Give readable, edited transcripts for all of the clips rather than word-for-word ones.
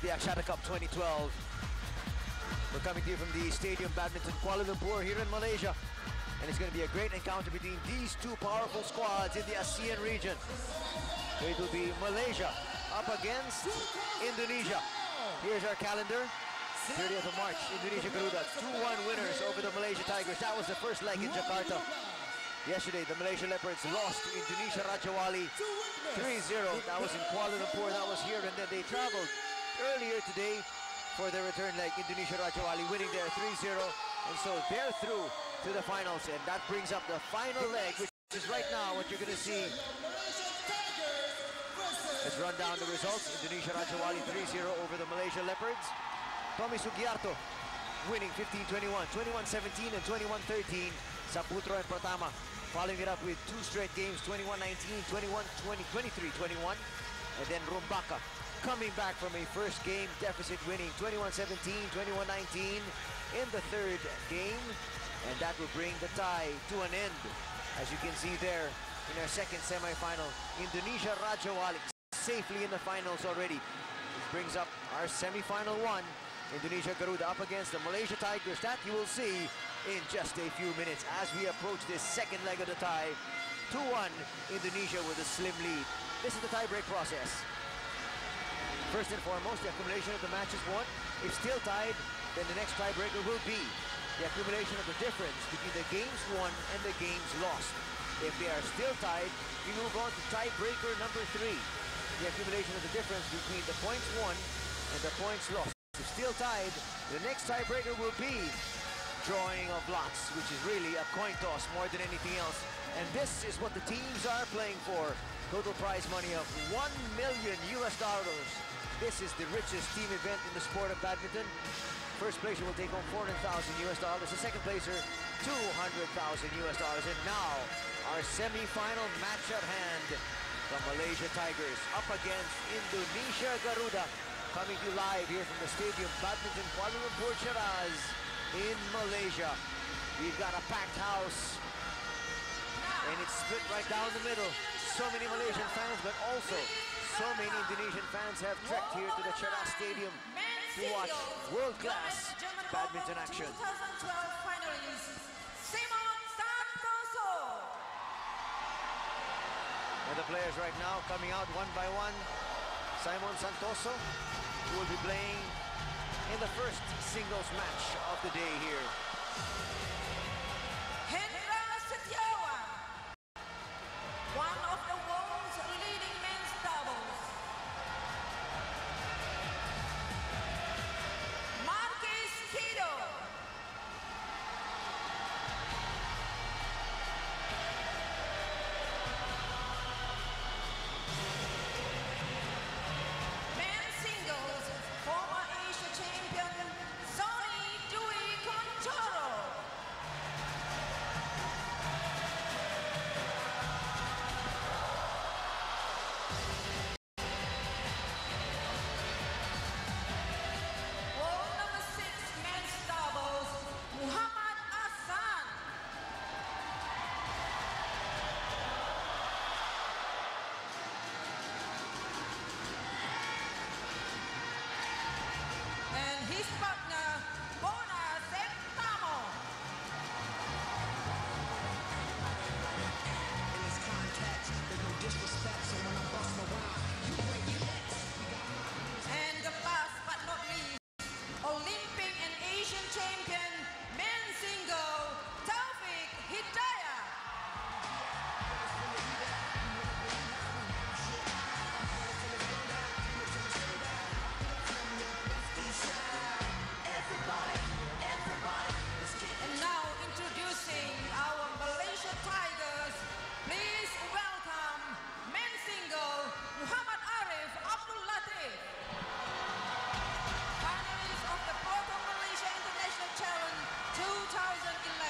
the Axiata Cup 2012. We're coming to you from the Stadium Badminton Kuala Lumpur here in Malaysia. And it's going to be a great encounter between these two powerful squads in the ASEAN region. It will be Malaysia up against Indonesia. Here's our calendar. 30th of March, Indonesia Garuda, 2-1 winners over the Malaysia Tigers. That was the first leg in Jakarta. Yesterday, the Malaysia Leopards lost to Indonesia Rajawali 3-0. That was in Kuala Lumpur, that was here, and then they traveled earlier today for their return leg. Indonesia Rajawali winning there 3-0, and so they're through to the finals, and that brings up the final leg, which is right now what you're going to see. Let's run down the results. Indonesia Rajawali 3-0 over the Malaysia Leopards. Tommy Sugiarto winning 15-21, 21-17 and 21-13. Saputro and Pratama following it up with two straight games, 21-19, 21-20, 23-21. And then Rumbaka coming back from a first game deficit, winning 21-17, 21-19 in the third game. And that will bring the tie to an end. As you can see there in our second semi-final, Indonesia Rajawali safely in the finals already. This brings up our semi-final one. Indonesia Garuda up against the Malaysia Tigers. That you will see in just a few minutes as we approach this second leg of the tie. 2-1 Indonesia with a slim lead. This is the tie-break process. First and foremost, the accumulation of the matches won. If still tied, then the next tiebreaker will be the accumulation of the difference between the games won and the games lost. If they are still tied, we move on to tiebreaker number 3. The accumulation of the difference between the points won and the points lost. If still tied, the next tiebreaker will be drawing of lots, which is really a coin toss more than anything else. And this is what the teams are playing for. Total prize money of $1 million. This is the richest team event in the sport of badminton. First placer will take home $400,000. The second placer, $200,000. And now, our semi-final match at hand. The Malaysia Tigers up against Indonesia Garuda. Coming to you live here from the Stadium Badminton Kuala Lumpur, Cheras in Malaysia. We've got a packed house, and it's split right down the middle. So many Malaysian fans, but also so many Indonesian fans have trekked here to the Cheras Stadium to watch world-class badminton action. 2012 finalist, Santoso. And the players right now coming out one by one. Simon Santoso, who will be playing in the first singles match of the day here. One of the world's leading men's doubles. Marquez Kido. Men's singles, former Asia champion, Sonny Dwi Kuntoro. His partner, Bona Septamo. In this context, there's no disrespect, so when I bust around, you break your necks. And the last but not least, Olympic and Asian champion, men's single, Taufik Hidayah. And now introducing our Malaysia Tigers. Please welcome men's single, Muhammad Arif Abdul Latif. Finalist of the Proto Malaysia International Challenge 2011.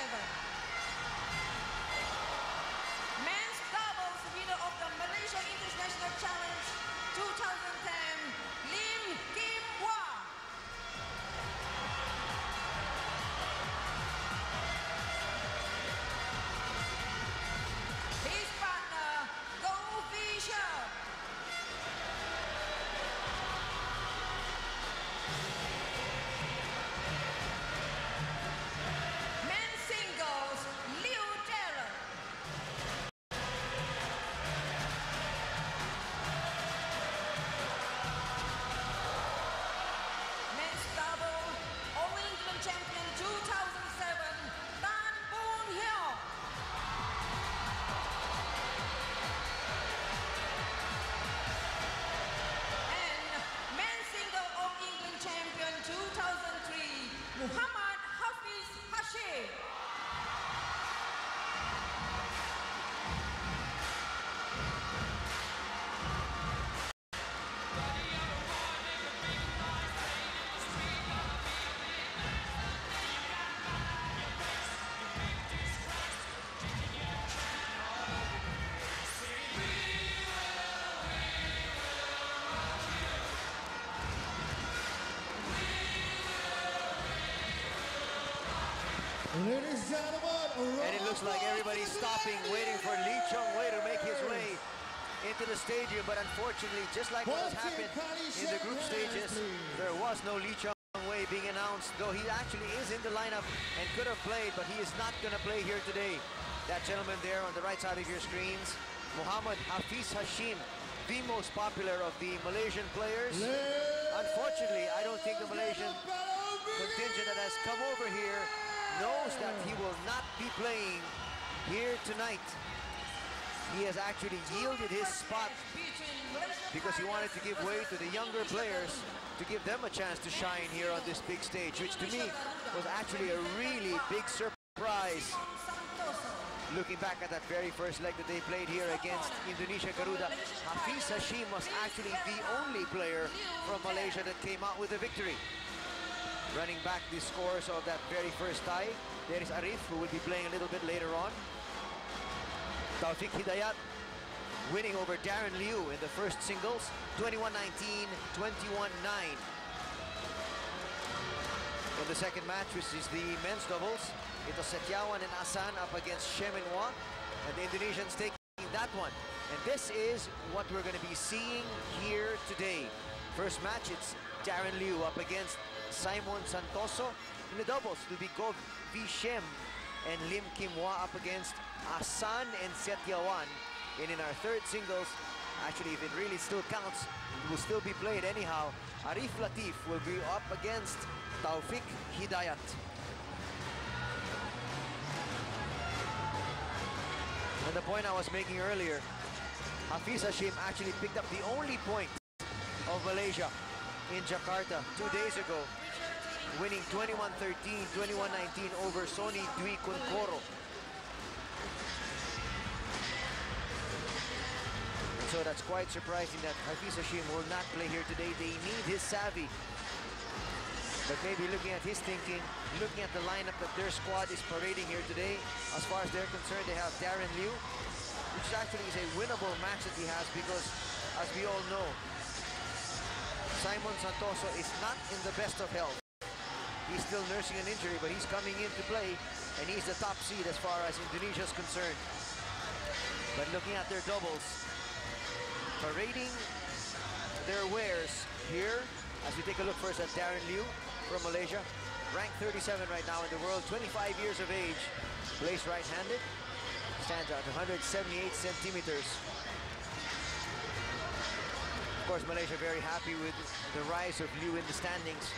Ladies and gentlemen, And it looks like everybody's stopping, waiting for Lee Chong-wei to make his way into the stadium. But unfortunately, just like what has happened in the group stages, there was no Lee Chong-wei being announced, though he actually is in the lineup and could have played, but he is not going to play here today. That gentleman there on the right side of your screens, Muhammad Hafiz Hashim, the most popular of the Malaysian players. Unfortunately, I don't think the Malaysian contingent that has come over here knows that he will not be playing here tonight. He has actually yielded his spot because he wanted to give way to the younger players to give them a chance to shine here on this big stage, which to me was actually a really big surprise. Looking back at that very first leg that they played here against Indonesia Garuda, Hafiz Hashim was actually the only player from Malaysia that came out with a victory. Running back the scores of that very first tie, there is Arif, who will be playing a little bit later on. Taufik Hidayat winning over Daren Liew in the first singles, 21-19, 21-9. In the second match, which is the men's doubles, it was Setiawan and Asan up against Shemenwa, and the Indonesians taking that one. And this is what we're going to be seeing here today. First match, it's Daren Liew up against Simon Santoso. In the doubles, it will be Gov V. Shem and Lim Kim Hwa up against Asan and Setiawan. And in our third singles, actually, if it really still counts, it will still be played anyhow. Arif Latif will be up against Taufik Hidayat. And the point I was making earlier, Hafiz Hashim actually picked up the only point of Malaysia in Jakarta 2 days ago, winning 21-13, 21-19 over Sony Dwi Kunkoro. And so that's quite surprising that Hafiz Hashim will not play here today. They need his savvy. But maybe looking at his thinking, looking at the lineup that their squad is parading here today, as far as they're concerned, they have Daren Liew, which actually is a winnable match that he has because, as we all know, Simon Santoso is not in the best of health. He's still nursing an injury, but he's coming in to play, and he's the top seed as far as Indonesia is concerned. But looking at their doubles, parading their wares here, as we take a look first at Daren Liew from Malaysia, ranked 37 right now in the world, 25 years of age, plays right-handed, stands at 178 centimeters. Of course, Malaysia very happy with the rise of Liew in the standings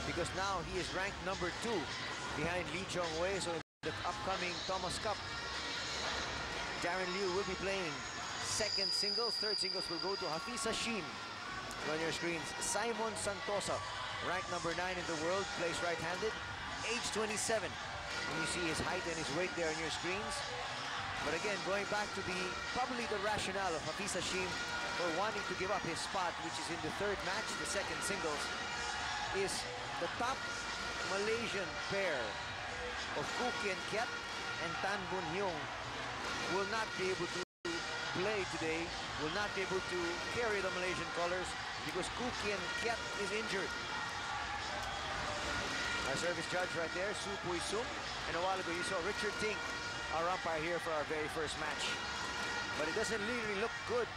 because now he is ranked number 2 behind Lee Chong-wei. So in the upcoming Thomas Cup, Daren Liew will be playing second singles. Third singles will go to Hafiz Hashim. On your screens, Simon Santoso, ranked number 9 in the world, plays right-handed, age 27. And you see his height and his weight there on your screens. But again, going back to probably the rationale of Hafiz Hashim for wanting to give up his spot, which is in the third match, the second singles, is the top Malaysian pair of Koo Kian Kiat and Tan Boon Hyung will not be able to play today, will not be able to carry the Malaysian colors because Koo Kian Kiat is injured. Our service judge right there, Su Pui Sum, and a while ago you saw Richard Ting, our umpire here for our very first match. But it doesn't really look good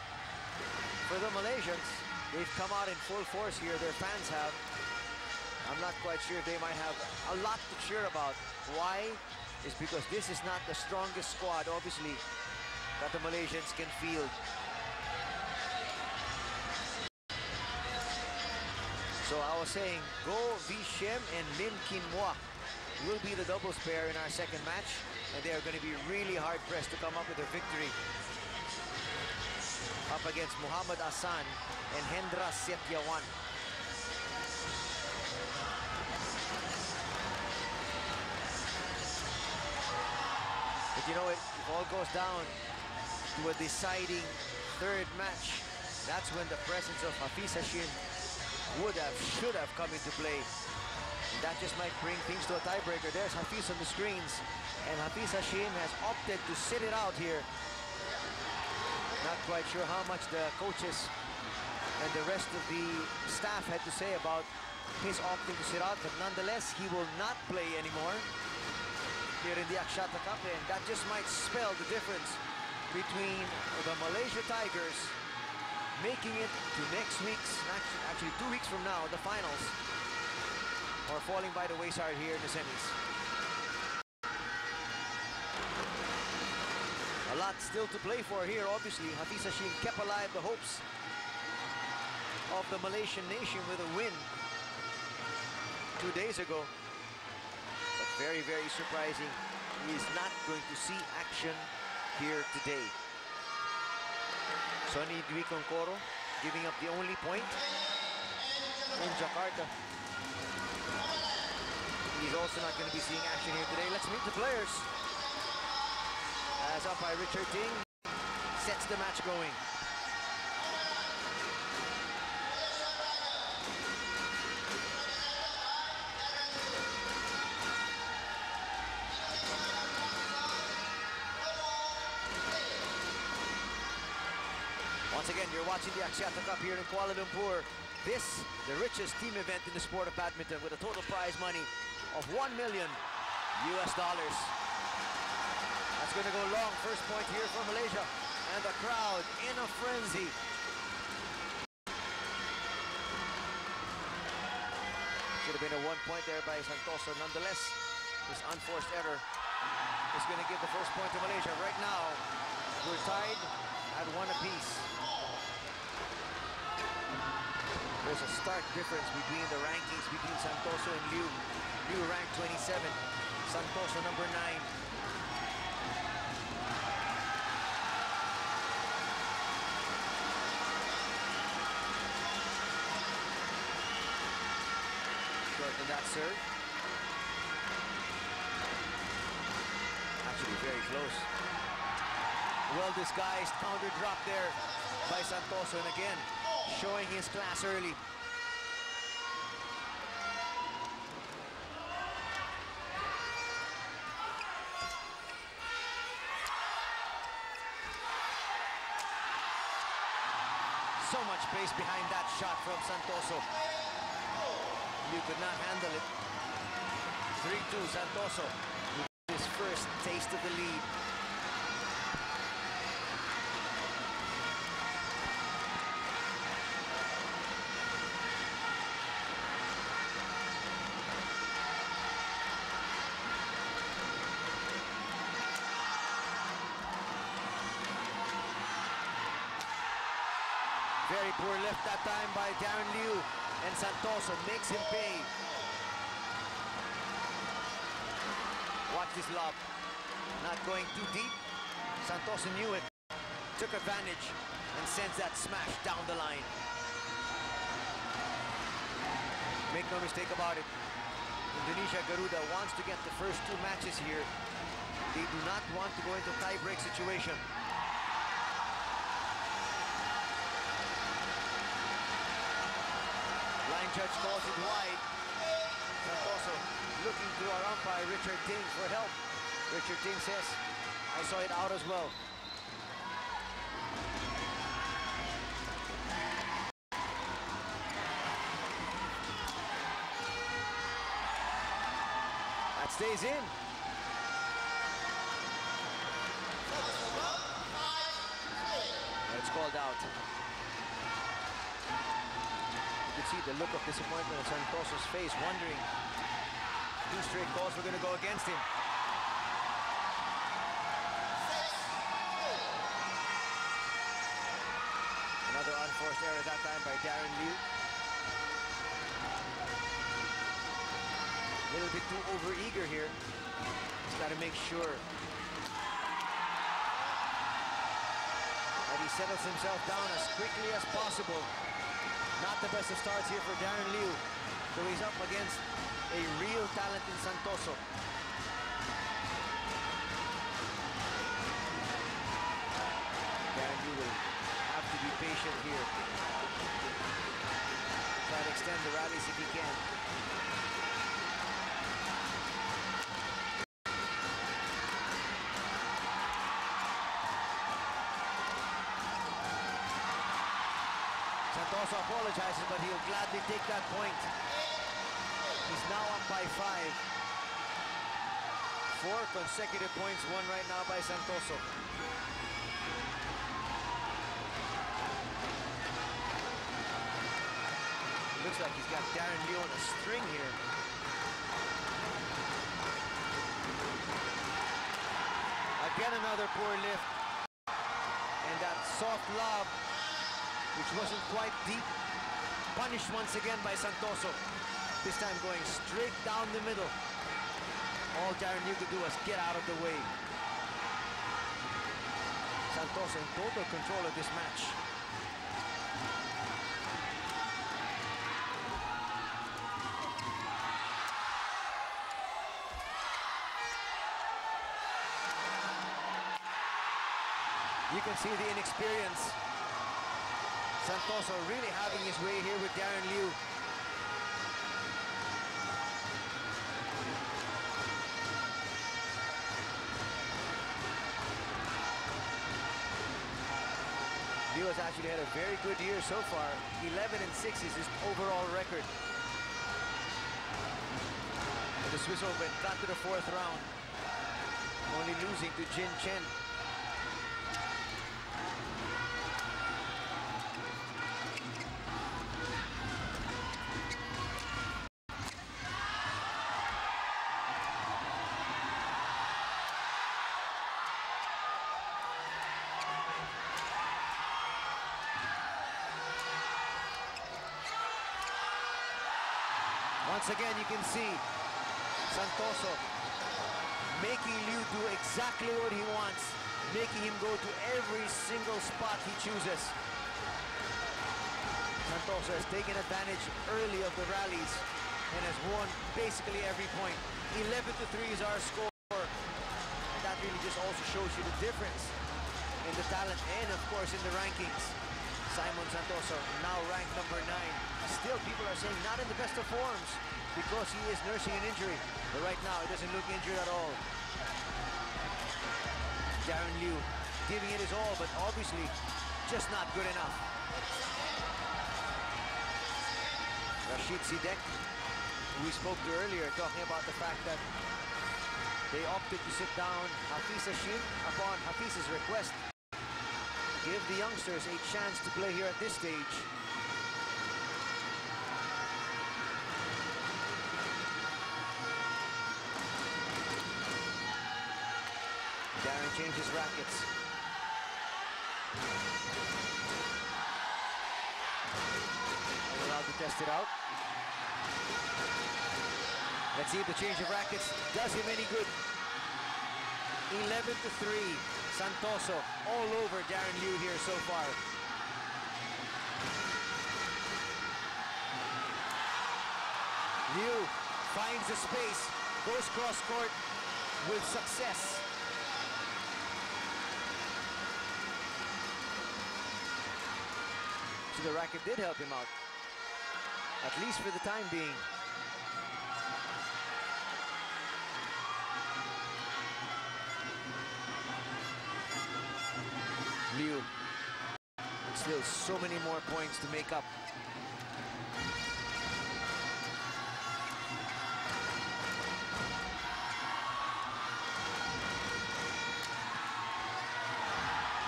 for the Malaysians. They've come out in full force here, their fans have. I'm not quite sure if they might have a lot to cheer about. Why? It's because this is not the strongest squad, obviously, that the Malaysians can field. So I was saying, Go V. Shem and Lim Kim Hwa will be the doubles pair in our second match, and they are going to be really hard-pressed to come up with a victory up against Muhammad Asan and Hendra Setiawan. But you know, it all goes down to a deciding third match. That's when the presence of Hafiz Hashim should have come into play. And that just might bring things to a tiebreaker. There's Hafiz on the screens, and Hafiz Hashim has opted to sit it out here. Not quite sure how much the coaches and the rest of the staff had to say about his opting to sit out, but nonetheless, he will not play anymore. here in the Axiata Cup, and that just might spell the difference between the Malaysia Tigers making it to next week's, actually 2 weeks from now, the finals, or falling by the wayside here in the semis. A lot still to play for here, obviously. Hafiz Hashim kept alive the hopes of the Malaysian nation with a win 2 days ago. But very, very surprising. He is not going to see action here today. Sonny Dwi Concoro giving up the only point in Jakarta. He's also not going to be seeing action here today. Let's meet the players. As umpire Richard Ting sets the match going. Once again, you're watching the Axiata Cup here in Kuala Lumpur. This, the richest team event in the sport of badminton, with a total prize money of $1 million. That's going to go long. First point here for Malaysia. And the crowd in a frenzy. Should have been a 1 point there by Santoso. Nonetheless, this unforced error is going to give the first point to Malaysia. Right now, we're tied at 1 apiece. There's a stark difference between the rankings between Santoso and Liew. Liew ranked 27, Santoso number 9. Shorten that serve. Actually very close. Well disguised counter drop there by Santoso, and again showing his class early. So much pace behind that shot from Santoso. You could not handle it. 3-2 Santoso with his first taste of the lead. Very poor lift that time by Daren Liew, and Santoso makes him pay. Watch this lob. Not going too deep. Santoso knew it, took advantage, and sends that smash down the line. Make no mistake about it. Indonesia Garuda wants to get the first 2 matches here. They do not want to go into a tie-break situation. Line judge calls it wide. Santoso looking to our umpire Richard Ting for help. Richard Ting says, I saw it out as well. That stays in. It's called out. You can see the look of disappointment on Santoso's face, wondering 2 straight calls were going to go against him. Another unforced error that time by Daren Liew. A little bit too over-eager here. He's got to make sure that he settles himself down as quickly as possible. Not the best of starts here for Daren Liew. So he's up against a real talent in Santoso. Daren Liew will have to be patient here. Try to extend the rallies if he can. Santoso apologizes, but he'll gladly take that point. He's now up by 5. 4 consecutive points won right now by Santoso. Looks like he's got Daren Liew on a string here. Again, another poor lift. And that soft lob, which wasn't quite deep, punished once again by Santoso. This time going straight down the middle. All Daren Liew could do was get out of the way. Santoso in total control of this match. You can see the inexperience. Santoso really having his way here with Daren Liew. Liew has actually had a very good year so far. 11-6 is his overall record. And the Swiss Open got to the 4th round, only losing to Jin Chen. Once again, you can see Santoso making Liew do exactly what he wants, making him go to every single spot he chooses. Santoso has taken advantage early of the rallies and has won basically every point. 11-3 is our score. And that really just also shows you the difference in the talent and, of course, in the rankings. Simon Santoso, now ranked number 9. Still, people are saying not in the best of forms because he is nursing an injury. But right now, he doesn't look injured at all. Daren Liew giving it his all, but obviously just not good enough. Rashid Sidek, who we spoke to earlier, talking about the fact that they opted to sit down Hafiz Shin upon Hafiz's request. Give the youngsters a chance to play here at this stage. Daren changes rackets. And allowed to test it out. Let's see if the change of rackets does him any good. 11-3. Santoso all over Daren Liew here so far. Liew finds the space, goes cross court with success. So the racket did help him out, at least for the time being. Liew, still so many more points to make up.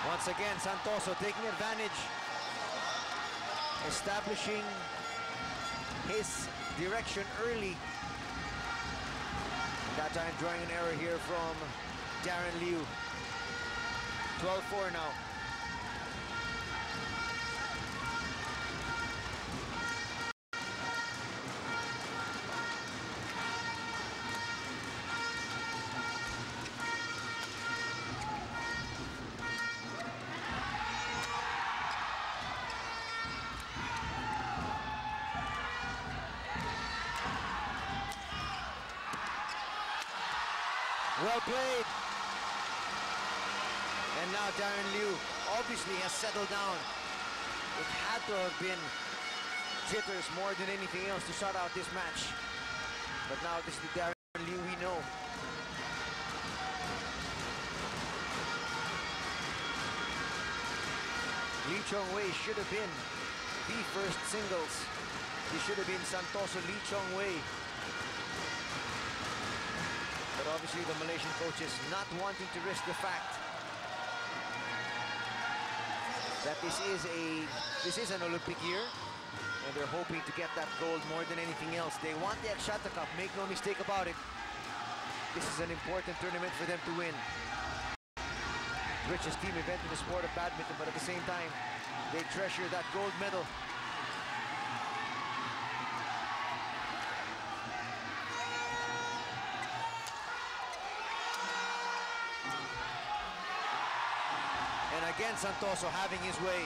Once again, Santoso taking advantage, establishing his direction early. That time drawing an error here from Daren Liew. 12-4 now. Well played. And now Daren Liew obviously has settled down. It had to have been jitters more than anything else to start out this match. But now this is the Daren Liew we know. Lee Chong-wei should have been the first singles. He should have been Santoso Lee Chong-wei. But obviously obviously the Malaysian coaches not wanting to risk the fact that this is an Olympic year, and they're hoping to get that gold more than anything else. They want the Axiata Cup, make no mistake about it. This is an important tournament for them to win. Richest team event in the sport of badminton, but at the same time, they treasure that gold medal. And again, Santoso having his way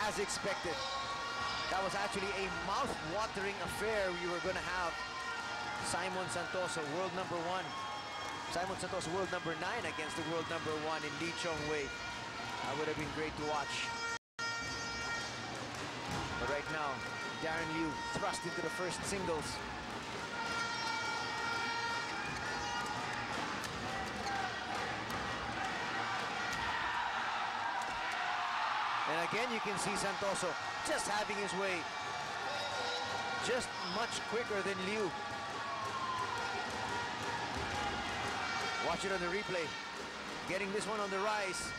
as expected. That was actually a mouth-watering affair we were going to have. Simon Santoso, world number 1. Simon Santoso, world number 9 against the world number 1 in Lee Chong-wei. That would have been great to watch. But right now, Daren Liew thrust into the first singles. And again, you can see Santoso just having his way. Just much quicker than Liew. Watch it on the replay. Getting this one on the rise.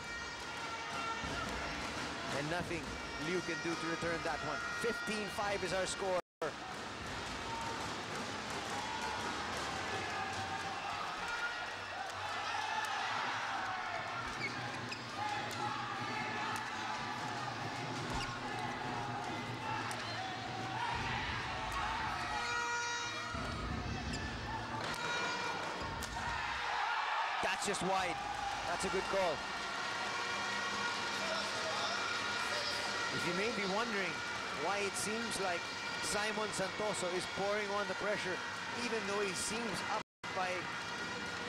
And nothing Liew can do to return that one. 15-5 is our score. That's just wide. That's a good call. If you may be wondering why it seems like Simon Santoso is pouring on the pressure, even though he seems up by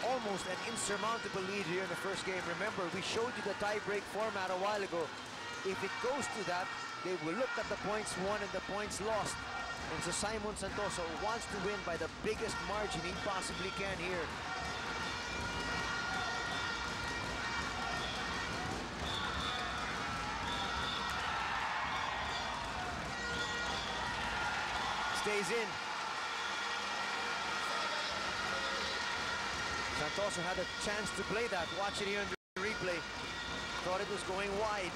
almost an insurmountable lead here in the first game. Remember, we showed you the tie-break format a while ago. If it goes to that, they will look at the points won and the points lost. And so Simon Santoso wants to win by the biggest margin he possibly can here. Stays in. Santoso had a chance to play that. Watch it here on the replay. Thought it was going wide.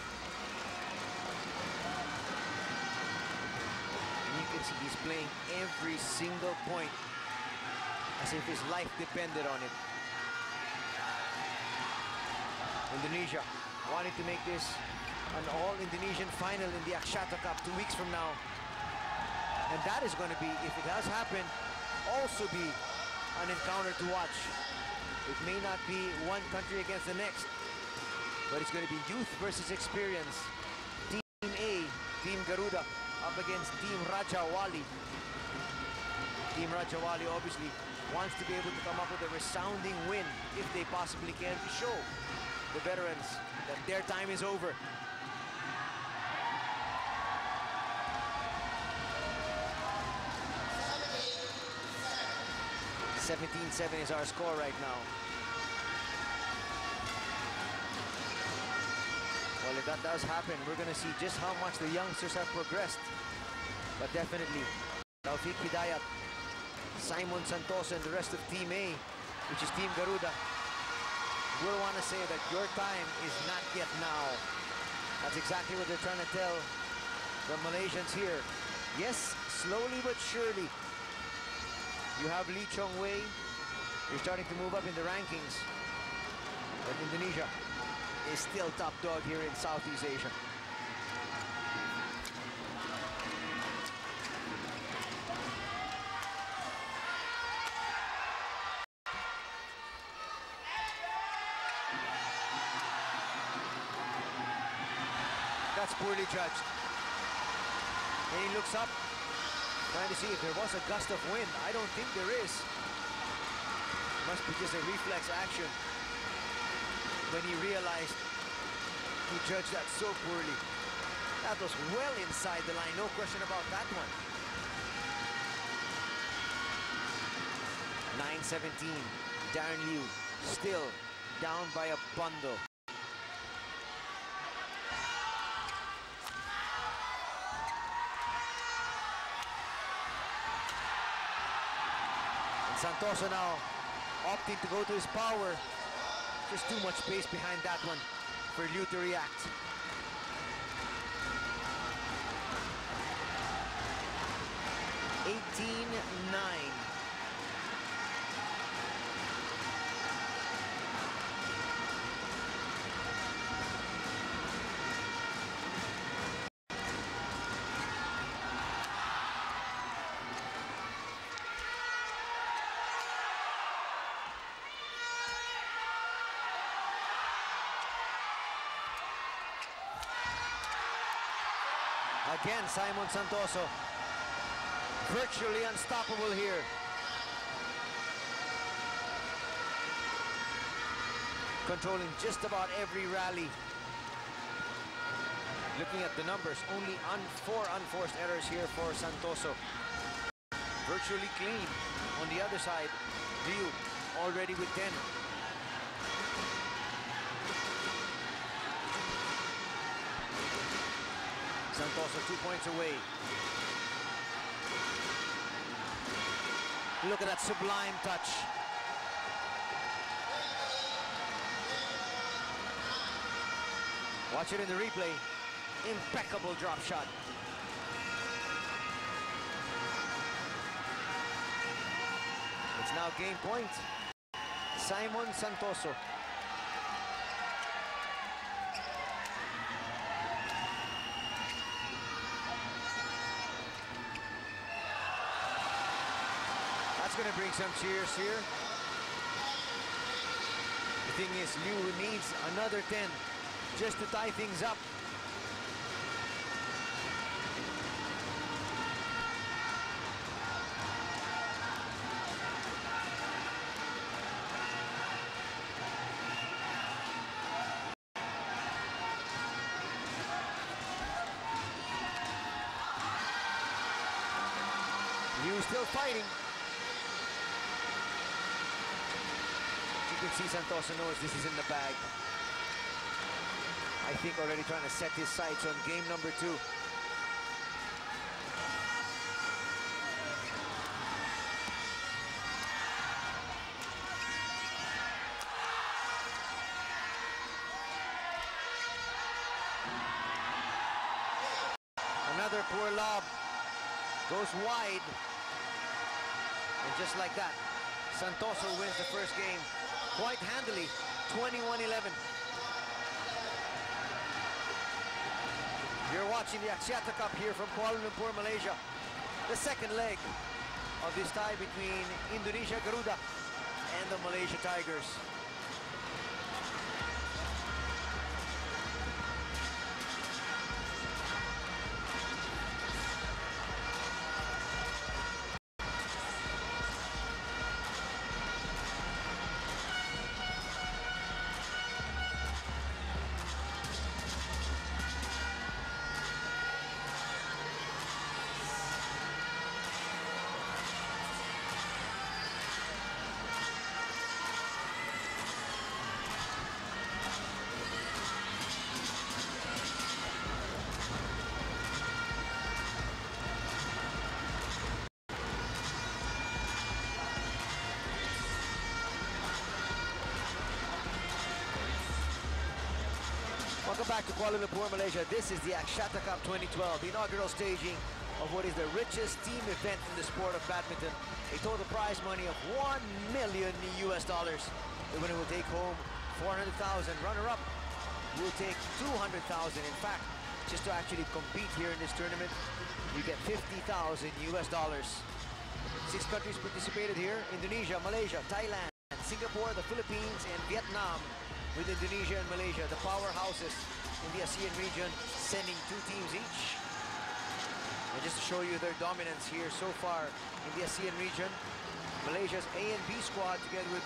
And you can see he's playing every single point as if his life depended on it. Indonesia wanting to make this an all-Indonesian final in the Axiata Cup 2 weeks from now. And that is going to be, if it does happen, also be an encounter to watch. It may not be one country against the next, but it's going to be youth versus experience. Team A, Team Garuda, up against Team Rajawali. Team Rajawali obviously wants to be able to come up with a resounding win, if they possibly can, to show the veterans that their time is over. 17-7 is our score right now. Well, if that does happen, we're going to see just how much the youngsters have progressed. But definitely, Taufik Hidayat, Simon Santoso, and the rest of Team A, which is Team Garuda, will want to say that your time is not yet now. That's exactly what they're trying to tell the Malaysians here. Yes, slowly but surely, you have Lee Chong-wei. You're starting to move up in the rankings. But Indonesia is still top dog here in Southeast Asia. That's poorly judged. And he looks up, trying to see if there was a gust of wind. I don't think there is. Must be just a reflex action when he realized he judged that so poorly. That was well inside the line, no question about that one. 9-17, Daren Liew still down by a bundle. Santoso now opting to go to his power. Just too much space behind that one for Liew to react. (18-9). Again, Simon Santoso, virtually unstoppable here. Controlling just about every rally. Looking at the numbers, only 4 unforced errors here for Santoso. Virtually clean. On the other side, Liew already with 10. Santoso 2 points away. Look at that sublime touch. Watch it in the replay. Impeccable drop shot. It's now game point. Simon Santoso. That's going to bring some cheers here. The thing is, Liew needs another 10 just to tie things up. Liew still fighting. You can see Santoso knows this is in the bag. I think already trying to set his sights on game number 2. Another poor lob. Goes wide. And just like that, Santoso wins the first game quite handily, 21-11. You're watching the Axiata Cup here from Kuala Lumpur, Malaysia. The second leg of this tie between Indonesia Garuda and the Malaysia Tigers. Welcome back to Kuala Lumpur, Malaysia. This is the Axiata Cup 2012, the inaugural staging of what is the richest team event in the sport of badminton. A total prize money of $1 million. The winner will take home $400,000. Runner-up will take $200,000. In fact, just to actually compete here in this tournament, you get $50,000. 6 countries participated here: Indonesia, Malaysia, Thailand, Singapore, the Philippines, and Vietnam. With Indonesia and Malaysia, the powerhouses in the ASEAN region, sending 2 teams each. And just to show you their dominance here so far in the ASEAN region, Malaysia's A and B squad together with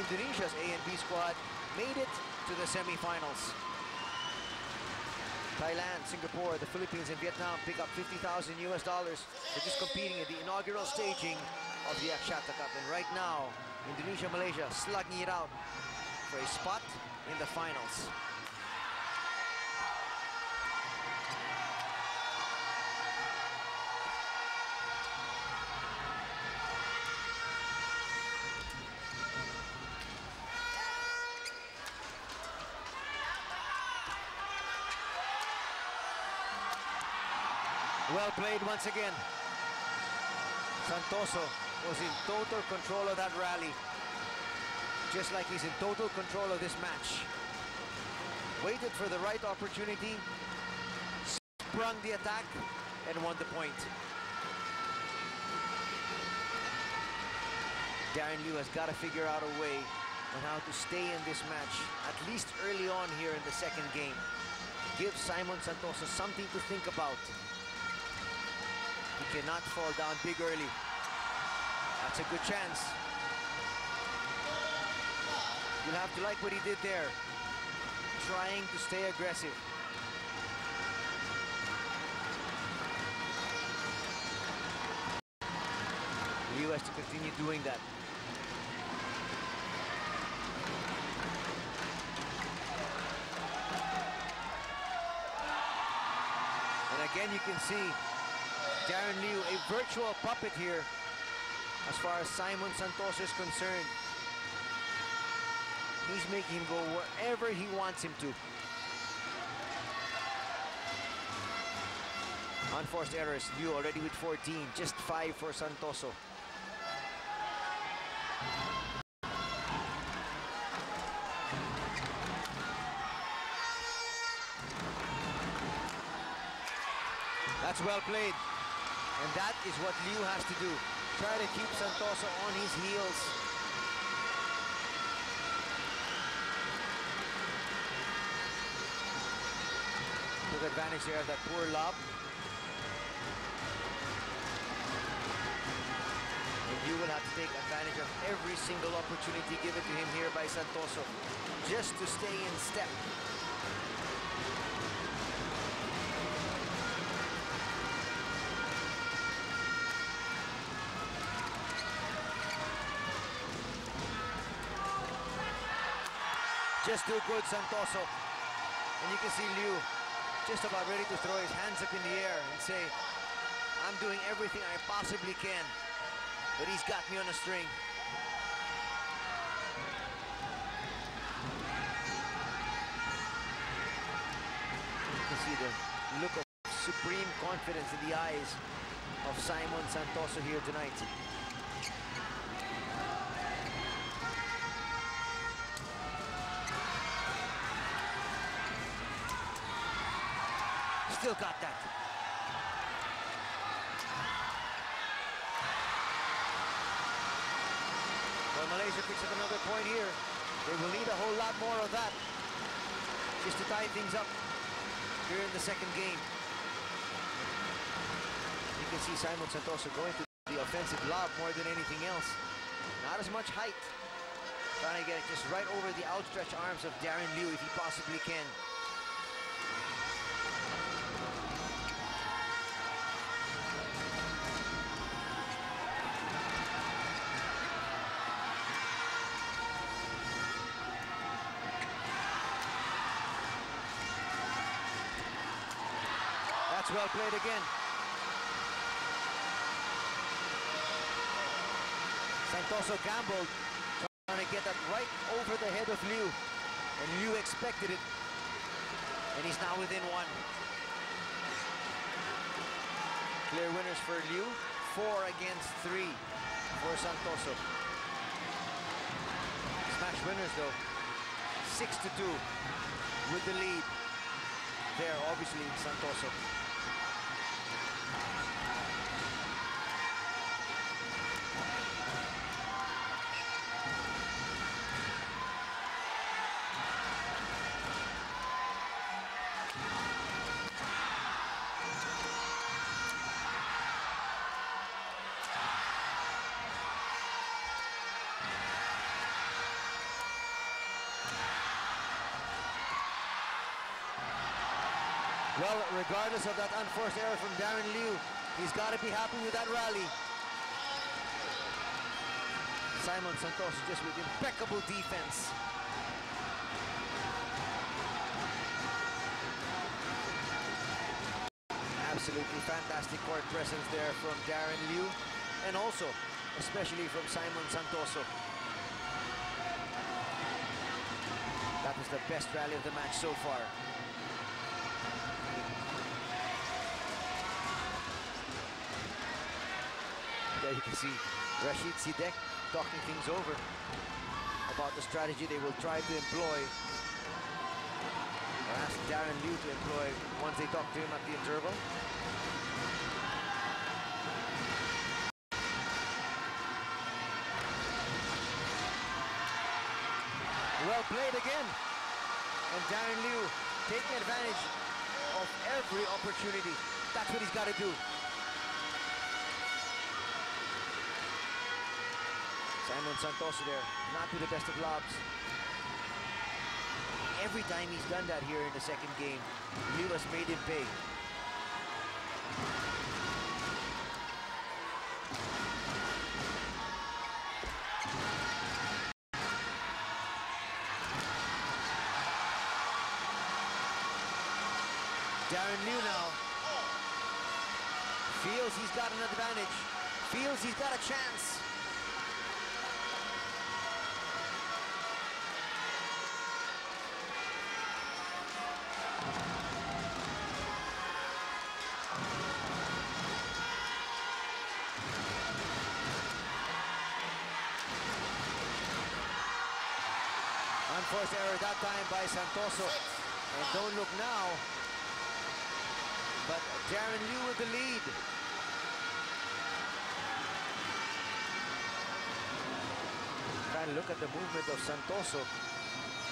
Indonesia's A and B squad made it to the semi-finals. Thailand, Singapore, the Philippines, and Vietnam pick up $50,000 for just competing at the inaugural staging of the Axiata Cup. And right now, Indonesia, Malaysia slugging it out for a spot in the finals. Well played once again. Santoso was in total control of that rally, just like he's in total control of this match. Waited for the right opportunity, sprung the attack, and won the point. Daren Liew has got to figure out a way on how to stay in this match, at least early on here in the second game. Give Simon Santoso something to think about. He cannot fall down big early. That's a good chance. You'll have to like what he did there, trying to stay aggressive. Liew has to continue doing that. And again, you can see Daren Liew, a virtual puppet here as far as Simon Santoso is concerned. He's making him go wherever he wants him to. Unforced errors, Liew already with 14, just 5 for Santoso. That's well played. And that is what Liew has to do. Try to keep Santoso on his heels. Took advantage there of that poor lob. And Liew will have to take advantage of every single opportunity given to him here by Santoso, just to stay in step. Just too good, Santoso. And you can see Liew just about ready to throw his hands up in the air and say, I'm doing everything I possibly can, but he's got me on a string. You can see the look of supreme confidence in the eyes of Simon Santoso here tonight. Still got that. Well, Malaysia picks up another point here. They will need a whole lot more of that just to tie things up here in the second game. You can see Simon Santoso going to the offensive lob more than anything else. Not as much height. Trying to get it just right over the outstretched arms of Daren Liew if he possibly can. That's well played again. Santoso gambled, trying to get that right over the head of Liew. And Liew expected it. And he's now within one. Clear winners for Liew. 4 against 3 for Santoso. Smash winners though. 6-2 with the lead. There, obviously, Santoso. Well, regardless of that unforced error from Daren Liew, he's got to be happy with that rally. Simon Santoso just with impeccable defense. Absolutely fantastic court presence there from Daren Liew, and also, especially from Simon Santoso. That was the best rally of the match so far. There you can see Rashid Sidek talking things over about the strategy they will try to employ, or ask Daren Liew to employ once they talk to him at the interval. Well played again, and Daren Liew taking advantage of every opportunity. That's what he's got to do. Simon Santoso there, not with the best of lobs. Every time he's done that here in the second game, Liew has made him pay. Daren Liew now feels he's got an advantage, feels he's got a chance. Unforced error that time by Santoso. And don't look now, but Daren Liew with the lead. Trying to look at the movement of Santoso.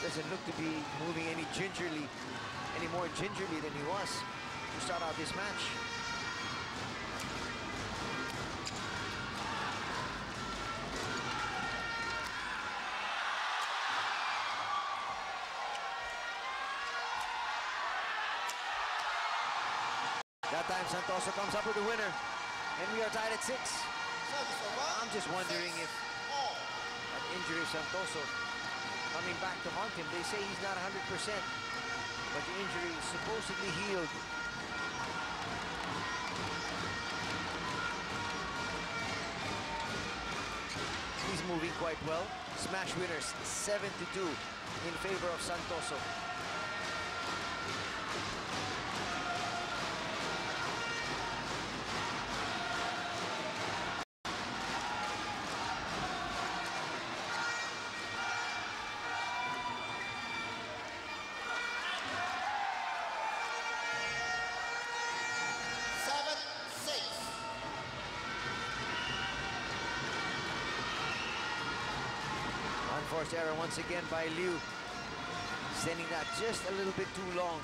Doesn't look to be moving any more gingerly than he was to start out this match. That time Santoso comes up with the winner, and we are tied at 6. I'm just wondering if an injury of Santoso coming back to haunt him. They say he's not 100%, but the injury is supposedly healed. He's moving quite well. Smash winners 7-2 in favor of Santoso. Unforced error once again by Liew, sending that just a little bit too long.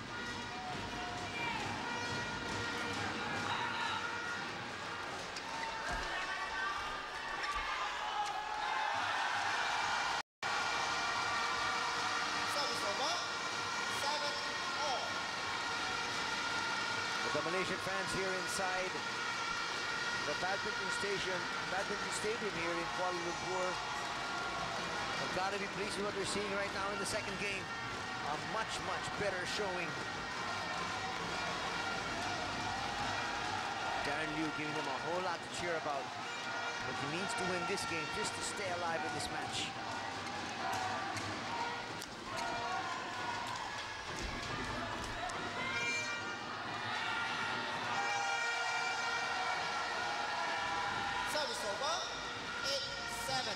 The Malaysian fans here inside the Badminton Stadium here in Kuala Lumpur have got to be pleased with what they're seeing right now in the second game. A much, much better showing. Daren Liew giving them a whole lot to cheer about. But he needs to win this game just to stay alive in this match. Service over, 8-7.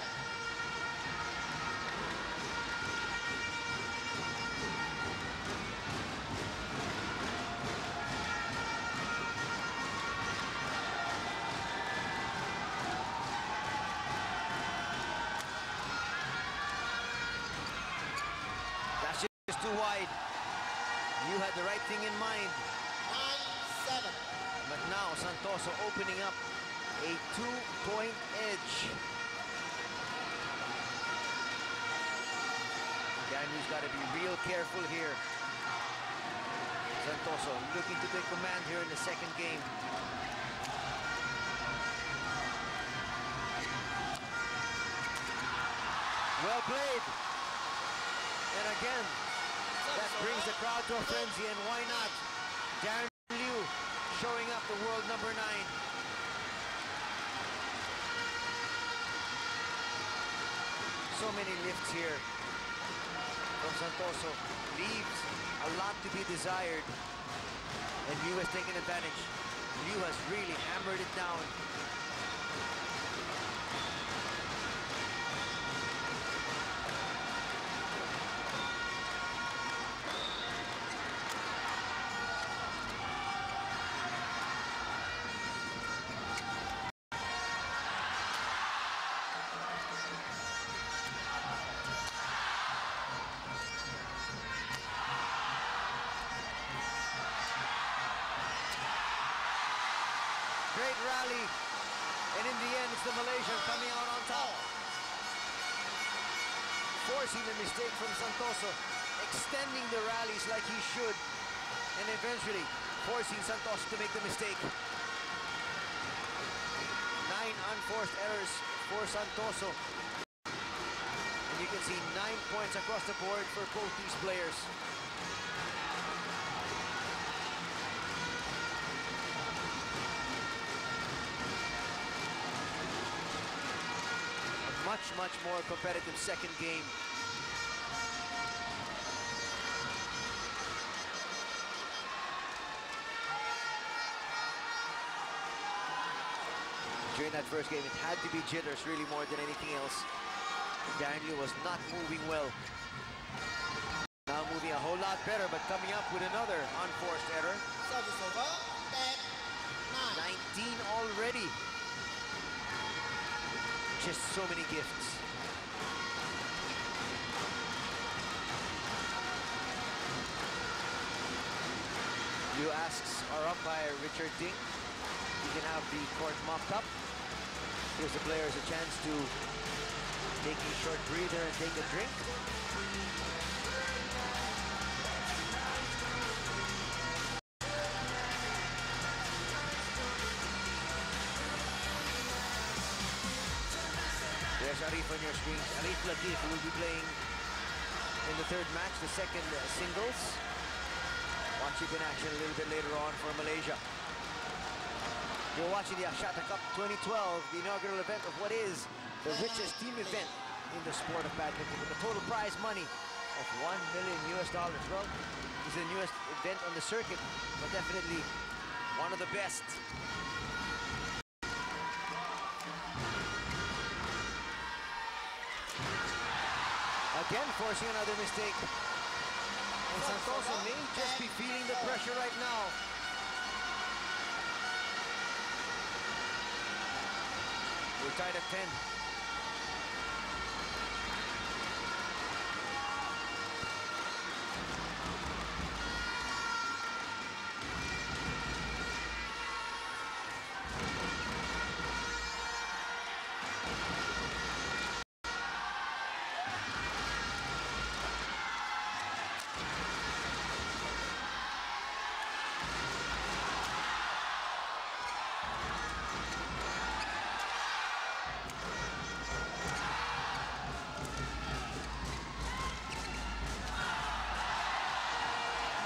That's just too wide. You had the right thing in mind. 9-7. But now Santoso opening up a 2-point edge. Daren Liew's got to be real careful here. Santoso looking to take command here in the second game. Well played. And again, that brings the crowd to a frenzy, and why not? Daren Liew showing up the world number 9. So many lifts here from Santoso. Leaves a lot to be desired. And Liew has taken advantage. Liew has really hammered it down. rally. And in the end, it's the Malaysian coming out on top. Forcing the mistake from Santoso. Extending the rallies like he should. And eventually forcing Santoso to make the mistake. 9 unforced errors for Santoso. And you can see 9 points across the board for both these players. A much more competitive second game. During that first game, it had to be jitters really more than anything else. Daren Liew was not moving well. Now moving a whole lot better, but coming up with another unforced error. Service over. 10, 9. 19 already. Just so many gifts. Liew asks our umpire, Richard Ding, he can have the court mopped up. Gives the players a chance to take a short breather and take a drink. There's Arif on your screen. Arif Latif will be playing in the third match, the second singles. Watch it in action a little bit later on for Malaysia. You're watching the Axiata Cup 2012, the inaugural event of what is the richest team event in the sport of badminton, with a total prize money of $1 million. Well, it's the newest event on the circuit, but definitely one of the best. Again, forcing another mistake. And Santoso may just be feeling the pressure right now. We're tied at 10.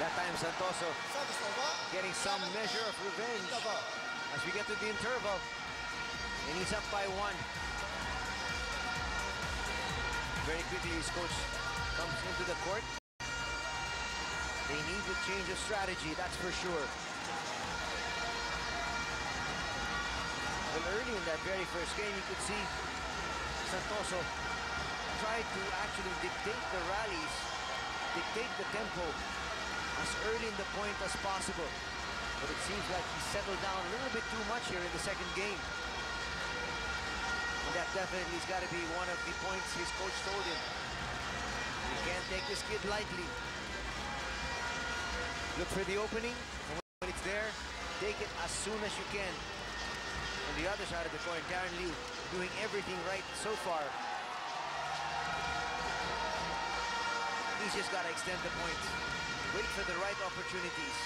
That time Santoso getting some measure of revenge as we get to the interval. And he's up by 1. Very quickly his coach comes into the court. They need to change of strategy, that's for sure. Well, early in that very first game, you could see Santoso try to actually dictate the rallies, dictate the tempo as early in the point as possible. But it seems like he settled down a little bit too much here in the second game. And that definitely has got to be one of the points his coach told him. You can't take this kid lightly. Look for the opening, and when it's there, take it as soon as you can. On the other side of the court, Daren Liew doing everything right so far. He's just got to extend the points. Wait for the right opportunities.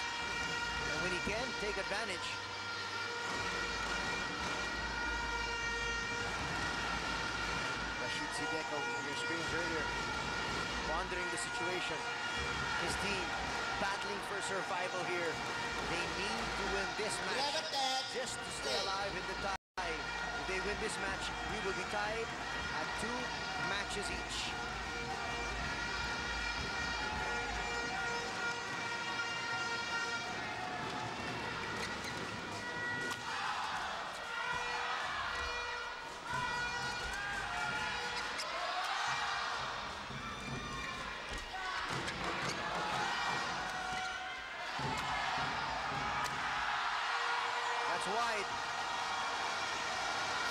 And when he can, take advantage. Rashid Sideko on your screens earlier, pondering the situation. His team battling for survival here. They need to win this match just to stay alive in the tie. If they win this match, we will be tied at 2 matches each. Wide.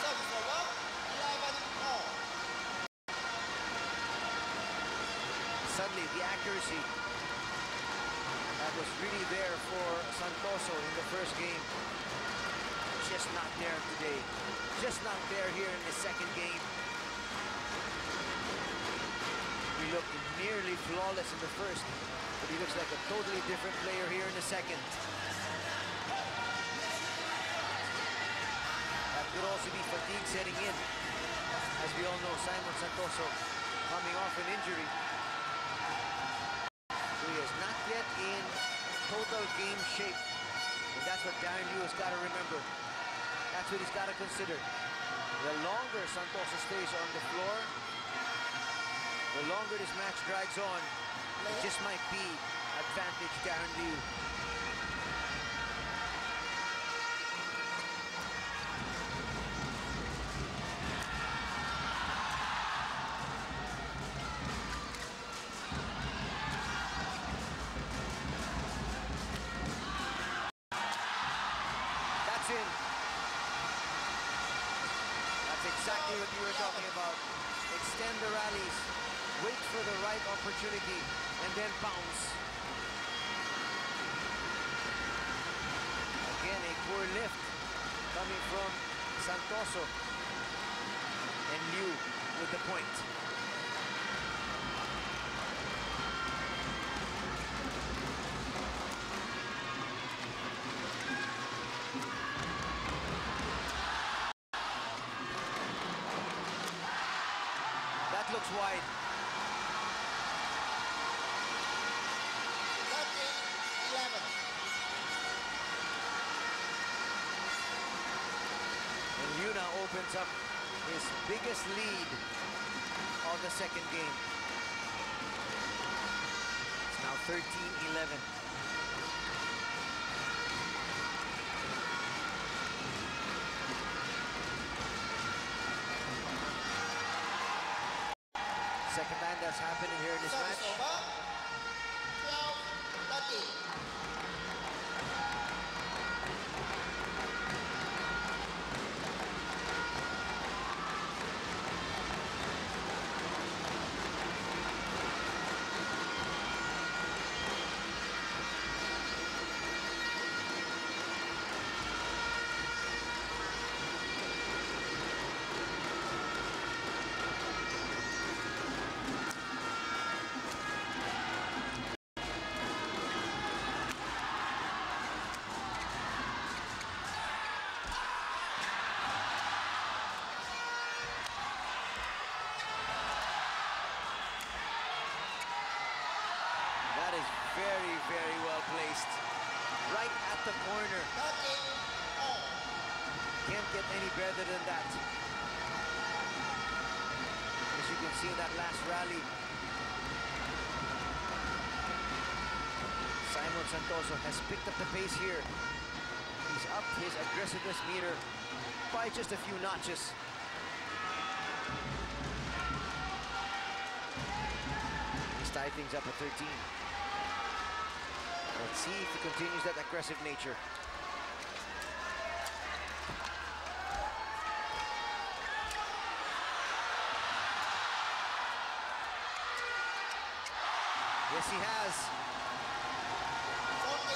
Service over. 11-all. Suddenly, the accuracy that was really there for Santoso in the first game just not there today. Just not there here in the second game. He looked nearly flawless in the first, but he looks like a totally different player here in the second. That could also be fatigue setting in. As we all know, Simon Santoso coming off an injury. So he is not yet in total game shape. And that's what Daren Liew has got to remember. That's what he's got to consider. The longer Santoso stays on the floor, the longer this match drags on, it just might be advantage Daren Liew. That's in. That's exactly what you were talking about. Extend the rallies. Wait for the right opportunity and then bounce. Again, a poor lift coming from Santoso. And Liew with the point. That looks wide. 11. And Liew now opens up his biggest lead of the second game. It's now 13-11. Second time that's happening here in this match. Service over. 12-13. Very, very well placed. Right at the corner. 13-all. Can't get any better than that. As you can see in that last rally, Simon Santoso has picked up the pace here. He's upped his aggressiveness meter by just a few notches. He's tied things up at 13. Let's see if he continues that aggressive nature. Yes, he has. 14-13.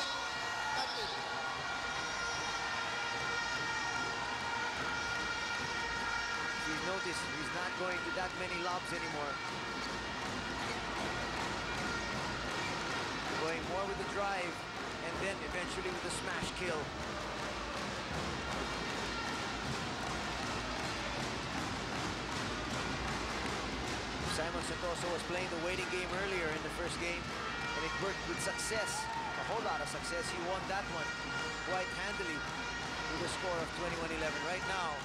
If you notice, he's not going to that many lobs anymore. Going more with the drive, and then eventually with the smash kill. Simon Santoso was playing the waiting game earlier in the first game, and it worked with success, a whole lot of success. He won that one quite handily with a score of 21-11. Right now,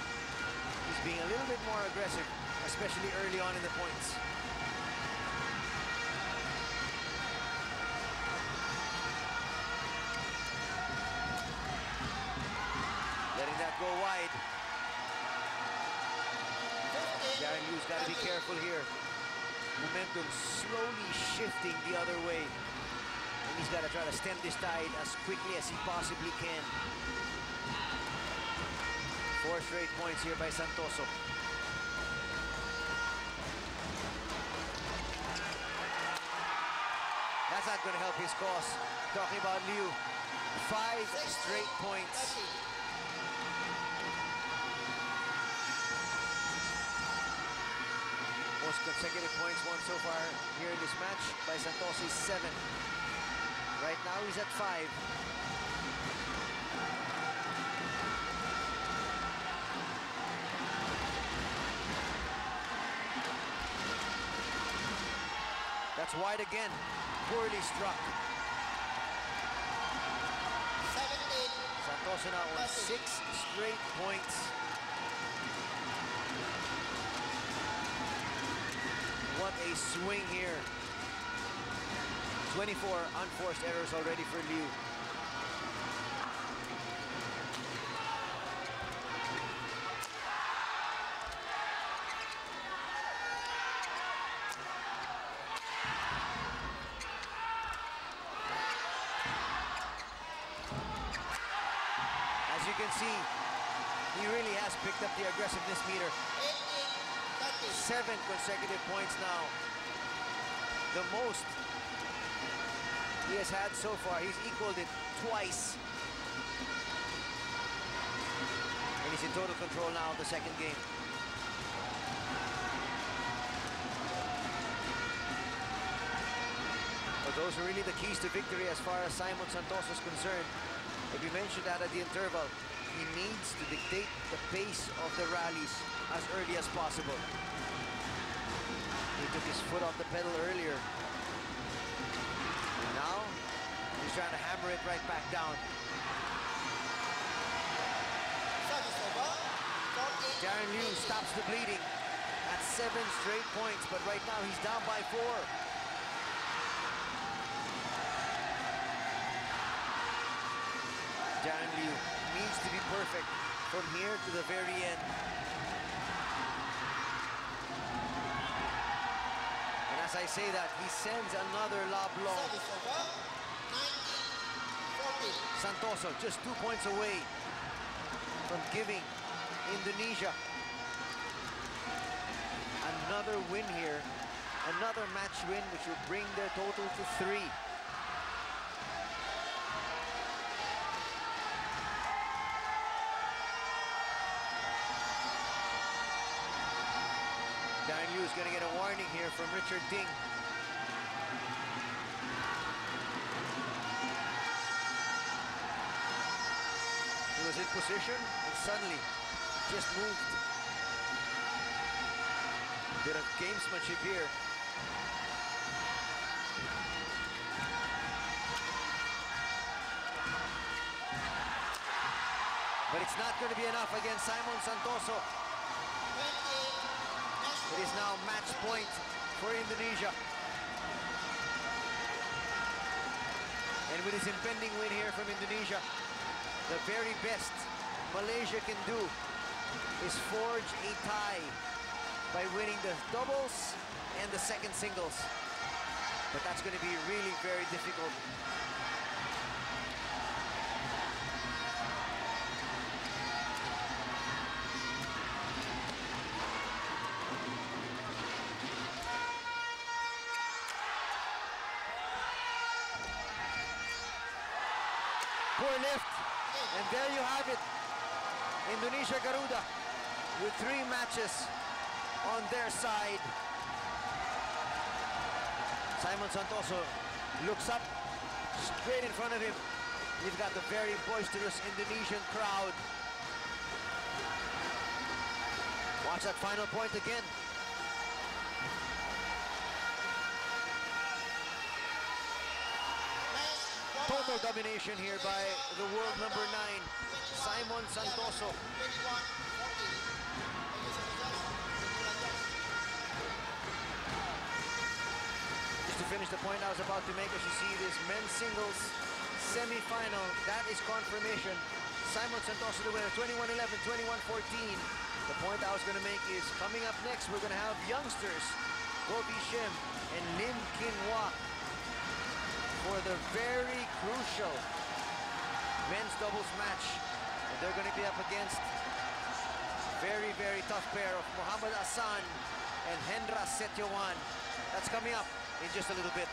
he's being a little bit more aggressive, especially early on in the points. Letting that go wide. Daren Liew's got to be careful here. Momentum slowly shifting the other way. And he's got to try to stem this tide as quickly as he possibly can. 4 straight points here by Santoso. That's not going to help his cause. Talking about Liew, 5 straight points. most consecutive points won so far here in this match by Santoso is 7. Right now he's at 5. That's wide again. Poorly struck. 17. Santoso now on 6 straight points. What a swing here. 24 unforced errors already for Liew. As you can see, he really has picked up the aggressiveness meter. 7 consecutive points now. The most he has had so far. He's equaled it twice. And he's in total control now of the second game. But those are really the keys to victory as far as Simon Santoso is concerned. Like we mentioned that at the interval, he needs to dictate the pace of the rallies as early as possible. He took his foot off the pedal earlier. And now, he's trying to hammer it right back down. Daren Liew stops the bleeding at 7 straight points, but right now he's down by 4. Daren Liew needs to be perfect from here to the very end. And as I say that, he sends another lob long. Santoso just 2 points away from giving Indonesia another win here. Another match win, which will bring their total to 3. Daren Liew is going to get a warning here from Richard Ding. He was in position and suddenly just moved. Bit of gamesmanship here. But it's not going to be enough against Simon Santoso. It is now match point for Indonesia. And with his impending win here from Indonesia, the very best Malaysia can do is forge a tie by winning the doubles and the second singles. But that's going to be really very difficult. Poor lift, and there you have it. Indonesia Garuda with 3 matches on their side. Simon Santoso looks up straight in front of him. You've got the very boisterous Indonesian crowd. Watch that final point again. Total domination here by the world number 9, Simon Santoso. Just to finish the point I was about to make, as you see this men's singles semi-final, that is confirmation. Simon Santoso the winner, 21-11, 21-14. The point I was going to make is coming up next, we're going to have youngsters, Gobi Shim and Lim Kinwa, for the very crucial men's doubles match. And they're going to be up against very, very tough pair of Muhammad Hassan and Hendra Setyawan. That's coming up in just a little bit.